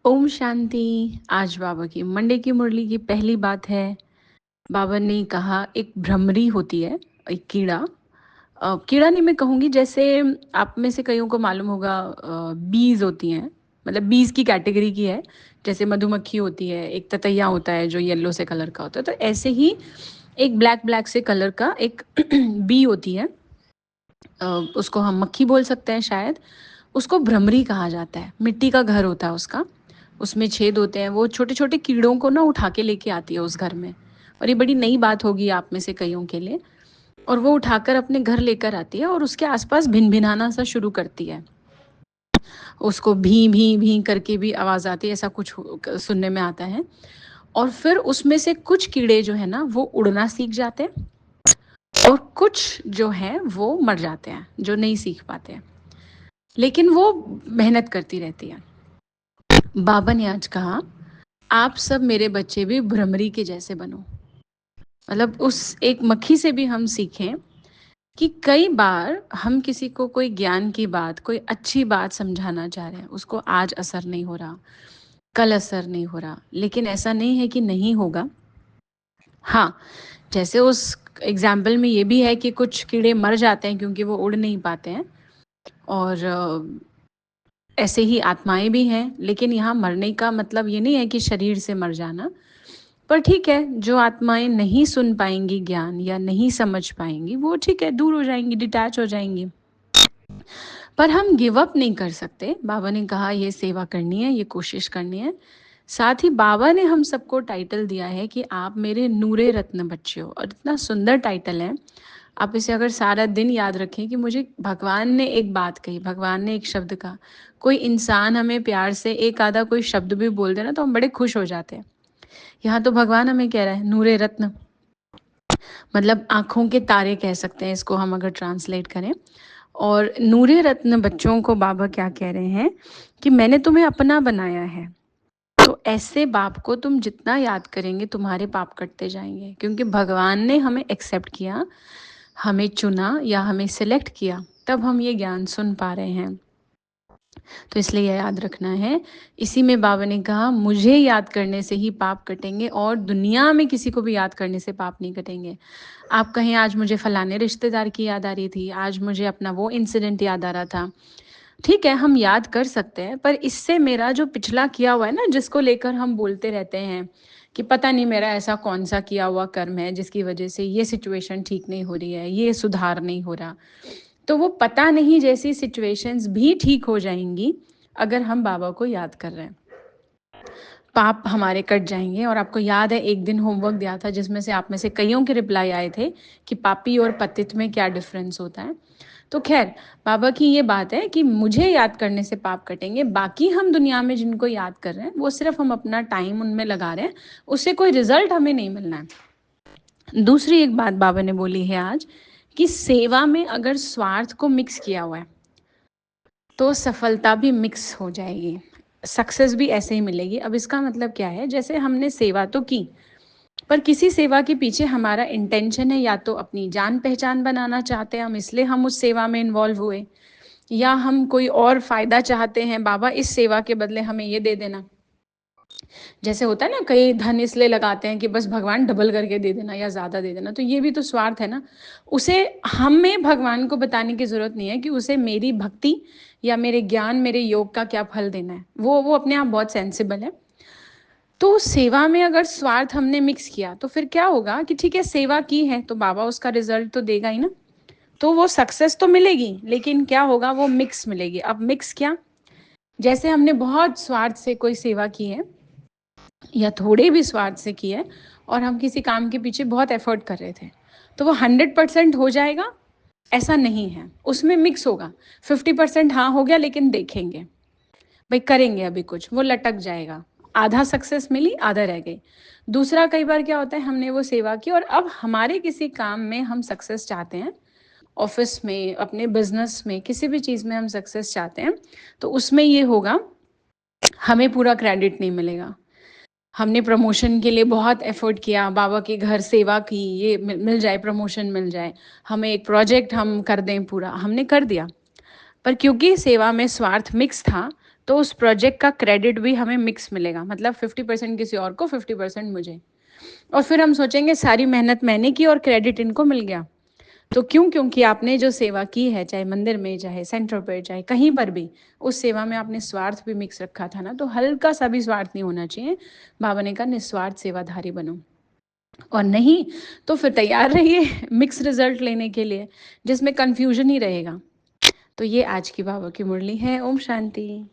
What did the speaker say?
ओम शांति। आज बाबा की मंडे की मुरली की पहली बात है। बाबा ने कहा एक भ्रमरी होती है, एक कीड़ा। कीड़ा नहीं मैं कहूँगी, जैसे आप में से कईयों को मालूम होगा, बीज होती हैं, मतलब बीज की कैटेगरी की है। जैसे मधुमक्खी होती है, एक ततैया होता है जो येलो से कलर का होता है, तो ऐसे ही एक ब्लैक ब्लैक से कलर का एक बी होती है। उसको हम मक्खी बोल सकते हैं शायद। उसको भ्रमरी कहा जाता है। मिट्टी का घर होता है उसका, उसमें छेद होते हैं। वो छोटे छोटे कीड़ों को ना उठा के लेके आती है उस घर में। और ये बड़ी नई बात होगी आप में से कईयों के लिए। और वो उठाकर अपने घर लेकर आती है और उसके आसपास भिन भिनाना सा शुरू करती है। उसको भी भी भी करके भी आवाज़ आती है, ऐसा कुछ सुनने में आता है। और फिर उसमें से कुछ कीड़े जो है ना वो उड़ना सीख जाते हैं, और कुछ जो है वो मर जाते हैं, जो नहीं सीख पाते हैं, लेकिन वो मेहनत करती रहती है। बाबा ने आज कहा आप सब मेरे बच्चे भी भ्रमरी के जैसे बनो। मतलब उस एक मक्खी से भी हम सीखें कि कई बार हम किसी को कोई ज्ञान की बात, कोई अच्छी बात समझाना चाह रहे हैं, उसको आज असर नहीं हो रहा, कल असर नहीं हो रहा, लेकिन ऐसा नहीं है कि नहीं होगा। हाँ, जैसे उस एग्जाम्पल में ये भी है कि कुछ कीड़े मर जाते हैं क्योंकि वो उड़ नहीं पाते हैं, और ऐसे ही आत्माएं भी हैं। लेकिन यहाँ मरने का मतलब ये नहीं है कि शरीर से मर जाना। पर ठीक है, जो आत्माएं नहीं सुन पाएंगी ज्ञान या नहीं समझ पाएंगी, वो ठीक है, दूर हो जाएंगी, डिटैच हो जाएंगी। पर हम गिव अप नहीं कर सकते। बाबा ने कहा ये सेवा करनी है, ये कोशिश करनी है। साथ ही बाबा ने हम सबको टाइटल दिया है कि आप मेरे नूरे रत्न बच्चे हो, और इतना सुंदर टाइटल है। आप इसे अगर सारा दिन याद रखें कि मुझे भगवान ने एक बात कही, भगवान ने एक शब्द कहा। कोई इंसान हमें प्यार से एक आधा कोई शब्द भी बोल देना तो हम बड़े खुश हो जाते हैं। यहाँ तो भगवान हमें कह रहा है नूरे रत्न, मतलब आँखों के तारे कह सकते हैं इसको हम अगर ट्रांसलेट करें। और नूरे रत्न बच्चों को बाबा क्या कह रहे हैं कि मैंने तुम्हें अपना बनाया है। तो ऐसे बाप को तुम जितना याद करेंगे तुम्हारे पाप कटते जाएंगे, क्योंकि भगवान ने हमें एक्सेप्ट किया, हमें चुना या हमें सिलेक्ट किया, तब हम ये ज्ञान सुन पा रहे हैं। तो इसलिए यह याद रखना है। इसी में बाबा ने कहा मुझे याद करने से ही पाप कटेंगे, और दुनिया में किसी को भी याद करने से पाप नहीं कटेंगे। आप कहें आज मुझे फलाने रिश्तेदार की याद आ रही थी, आज मुझे अपना वो इंसिडेंट याद आ रहा था, ठीक है हम याद कर सकते हैं, पर इससे मेरा जो पिछला किया हुआ है ना, जिसको लेकर हम बोलते रहते हैं कि पता नहीं मेरा ऐसा कौन सा किया हुआ कर्म है जिसकी वजह से ये सिचुएशन ठीक नहीं हो रही है, ये सुधार नहीं हो रहा, तो वो पता नहीं जैसी सिचुएशंस भी ठीक हो जाएंगी अगर हम बाबा को याद कर रहे हैं। पाप हमारे कट जाएंगे। और आपको याद है एक दिन होमवर्क दिया था जिसमें से आप में से कईयों के रिप्लाई आए थे कि पापी और पतित में क्या डिफरेंस होता है। तो खैर, बाबा की ये बात है कि मुझे याद करने से पाप कटेंगे, बाकी हम दुनिया में जिनको याद कर रहे हैं वो सिर्फ हम अपना टाइम उनमें लगा रहे हैं, उससे कोई रिजल्ट हमें नहीं मिलना है। दूसरी एक बात बाबा ने बोली है आज कि सेवा में अगर स्वार्थ को मिक्स किया हुआ है तो सफलता भी मिक्स हो जाएगी, सक्सेस भी ऐसे ही मिलेगी। अब इसका मतलब क्या है, जैसे हमने सेवा तो की, पर किसी सेवा के पीछे हमारा इंटेंशन है या तो अपनी जान पहचान बनाना चाहते हैं हम, इसलिए हम उस सेवा में इन्वॉल्व हुए, या हम कोई और फायदा चाहते हैं, बाबा इस सेवा के बदले हमें ये दे देना। जैसे होता है ना, कई धन इसलिए लगाते हैं कि बस भगवान डबल करके दे देना या ज़्यादा दे देना, तो ये भी तो स्वार्थ है ना। उसे हमें भगवान को बताने की ज़रूरत नहीं है कि उसे मेरी भक्ति या मेरे ज्ञान, मेरे योग का क्या फल देना है। वो अपने आप बहुत सेंसिबल है। तो सेवा में अगर स्वार्थ हमने मिक्स किया तो फिर क्या होगा कि ठीक है सेवा की है तो बाबा उसका रिजल्ट तो देगा ही ना, तो वो सक्सेस तो मिलेगी, लेकिन क्या होगा, वो मिक्स मिलेगी। अब मिक्स क्या, जैसे हमने बहुत स्वार्थ से कोई सेवा की है या थोड़े भी स्वार्थ से की है, और हम किसी काम के पीछे बहुत एफर्ट कर रहे थे, तो वो 100% हो जाएगा ऐसा नहीं है, उसमें मिक्स होगा। 50% हाँ हो गया, लेकिन देखेंगे भाई, करेंगे अभी कुछ, वो लटक जाएगा, आधा सक्सेस मिली आधा रह गई। दूसरा, कई बार क्या होता है, हमने वो सेवा की और अब हमारे किसी काम में हम सक्सेस चाहते हैं, ऑफिस में, अपने बिजनेस में, किसी भी चीज़ में हम सक्सेस चाहते हैं, तो उसमें ये होगा हमें पूरा क्रेडिट नहीं मिलेगा। हमने प्रमोशन के लिए बहुत एफर्ट किया, बाबा के घर सेवा की, ये मिल जाए प्रमोशन, मिल जाए, हमें एक प्रोजेक्ट हम कर दें पूरा, हमने कर दिया, पर क्योंकि सेवा में स्वार्थ मिक्स था तो उस प्रोजेक्ट का क्रेडिट भी हमें मिक्स मिलेगा, मतलब 50% किसी और को, 50% मुझे। और फिर हम सोचेंगे सारी मेहनत मैंने की और क्रेडिट इनको मिल गया। तो क्यों? क्योंकि आपने जो सेवा की है, चाहे मंदिर में, चाहे सेंटर पर, चाहे कहीं पर भी, उस सेवा में आपने स्वार्थ भी मिक्स रखा था ना, तो हल्का सा भी स्वार्थ नहीं होना चाहिए। बाबा ने कहा निस्वार्थ सेवाधारी बनो, और नहीं तो फिर तैयार रहिए मिक्स रिजल्ट लेने के लिए, जिसमें कन्फ्यूजन ही रहेगा। तो ये आज की बाबा की मुरली है। ओम शांति।